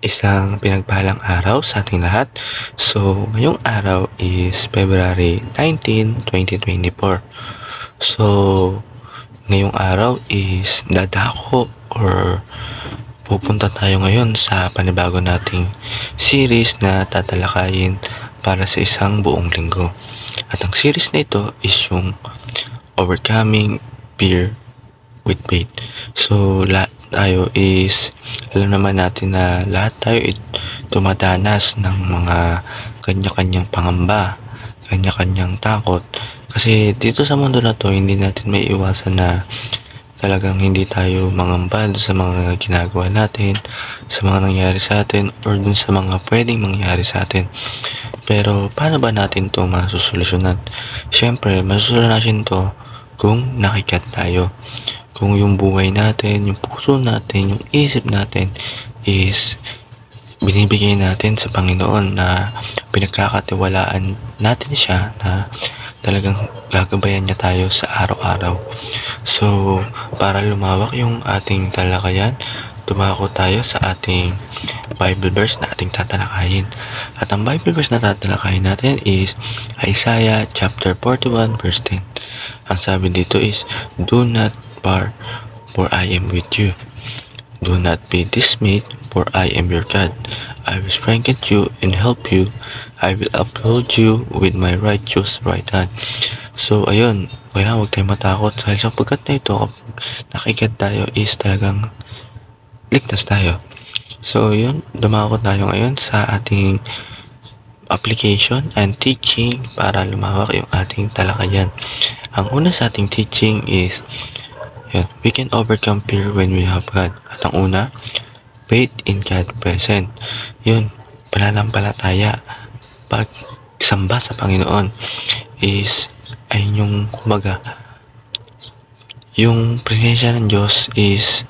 Isang pinagpalang araw sa ating lahat. So, ngayong araw is February 19, 2024. So, ngayong araw is dadako or pupunta tayo ngayon sa panibago nating series na tatalakayin para sa isang buong linggo. At ang series na ito is yung Overcoming Fear with Faith. So, lahat tayo is alam naman natin na lahat tayo tumadanas ng mga kanya-kanyang pangamba, kanya-kanyang takot. Kasi dito sa mundo na to, hindi natin may iwasan na talagang hindi tayo mangamba sa mga ginagawa natin, sa mga nangyari sa atin, or dun sa mga pwedeng mangyari sa atin. Pero paano ba natin to masusolusyonan? Siyempre, masusolusyonan natin to kung nakikiat tayo. Kung yung buhay natin, yung puso natin, yung isip natin is binibigay natin sa Panginoon na pinagkakatiwalaan natin siya na talagang gagabayan niya tayo sa araw-araw. So, para lumawak yung ating talakayan, tumako tayo sa ating Bible verse na ating tatalakayin. At ang Bible verse na tatalakayin natin is Isaiah chapter 41 verse 10. Ang sabi dito is, "Do not fear, for I am with you. Do not be dismayed, for I am your God. I will strengthen you and help you. I will uphold you with my righteous right hand." So, ayun, kailangan huwag tayo matakot dahil sapagkat na ito, kapag nakikiat tayo is talagang ligtas tayo. So, yun, dumako tayo ngayon sa ating application and teaching para lumawak yung ating talakayan. Ang una sa ating teaching is we can overcome fear when we have God. At ang una, faith in God present. Yun, pananampalataya. Pagsamba sa Panginoon is ay yung kumbaga yung presensya ng Diyos is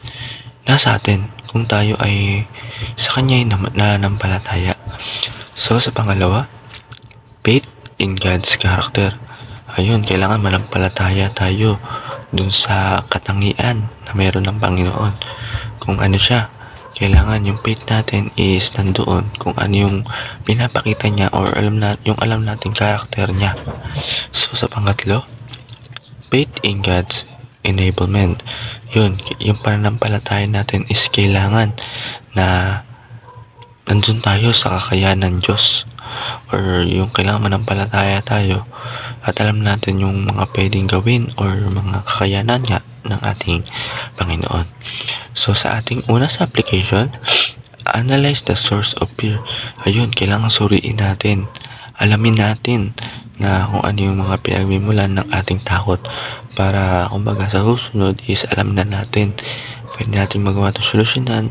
nasa atin kung tayo ay sa Kanya ay nananampalataya. So, sa pangalawa, faith in God's character. Ayun, kailangan manampalataya tayo dun sa katangian na meron ng Panginoon. Kung ano siya, kailangan yung faith natin is nandoon kung ano yung pinapakita niya or alam nating character niya. So, sa pangatlo, faith in God's enablement. Yun, yung pananampalataya natin is kailangan na nandun tayo sa kakayanan ng Diyos, or yung kailangan manampalataya tayo at alam natin yung mga pwedeng gawin or mga kakayanan nga ng ating Panginoon. So, sa ating una sa application, analyze the source of fear. Ayun, kailangan suriin natin, alamin natin na kung ano yung mga pinagmimulan ng ating takot para kumbaga sa susunod is alam na natin, pwede natin magawa itong solusyonan.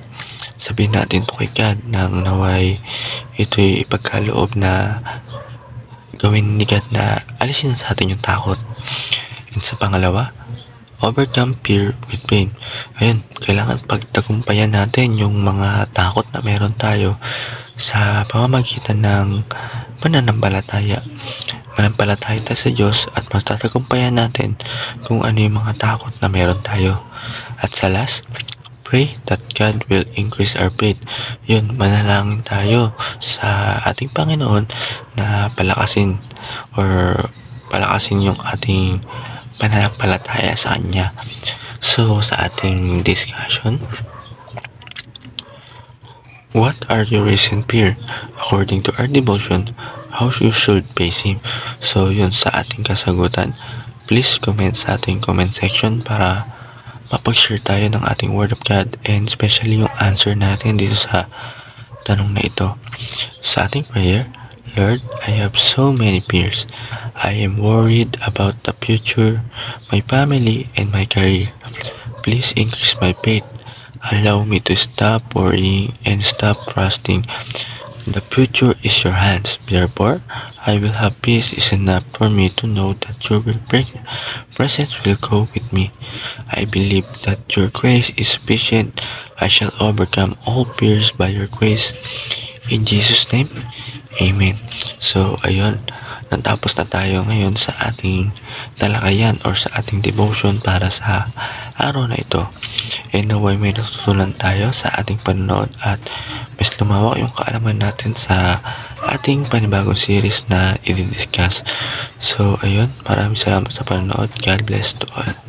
Sabihin natin ito kay God nang naway ito'y ipagkaloob na gawin ni God na alisin sa atin yung takot. And sa pangalawa, overcome fear with faith. Ayun, kailangan pagtagumpayan natin yung mga takot na meron tayo sa pamamagitan ng pananampalataya. Manampalataya tayo sa Diyos at matatagumpayan natin kung ano yung mga takot na meron tayo. At sa last, pray that God will increase our faith. Yun, manalangin tayo sa ating Panginoon na palakasin yung ating pananampalataya sa Kanya. So, sa ating discussion, what are your recent fear? According to our devotion, how you should face Him? So, yun sa ating kasagutan. Please comment sa ating comment section para mapag-share tayo ng ating Word of God and especially yung answer natin dito sa tanong na ito. Sa ating prayer, Lord, I have so many fears. I am worried about the future, my family, and my career. Please increase my faith. Allow me to stop worrying and stop trusting. The future is your hands. Therefore, I will have peace is enough for me to know that your presence will go with me. I believe that your grace is sufficient. I shall overcome all fears by your grace. In Jesus' name, Amen. So, ayun. Natapos na tayo ngayon sa ating talakayan or sa ating devotion para sa araw na ito. And naway may natutunan tayo sa ating panonood at mas lumawak yung kaalaman natin sa ating panibagong series na i-discuss. So, ayun, maraming salamat sa panonood. God bless to all.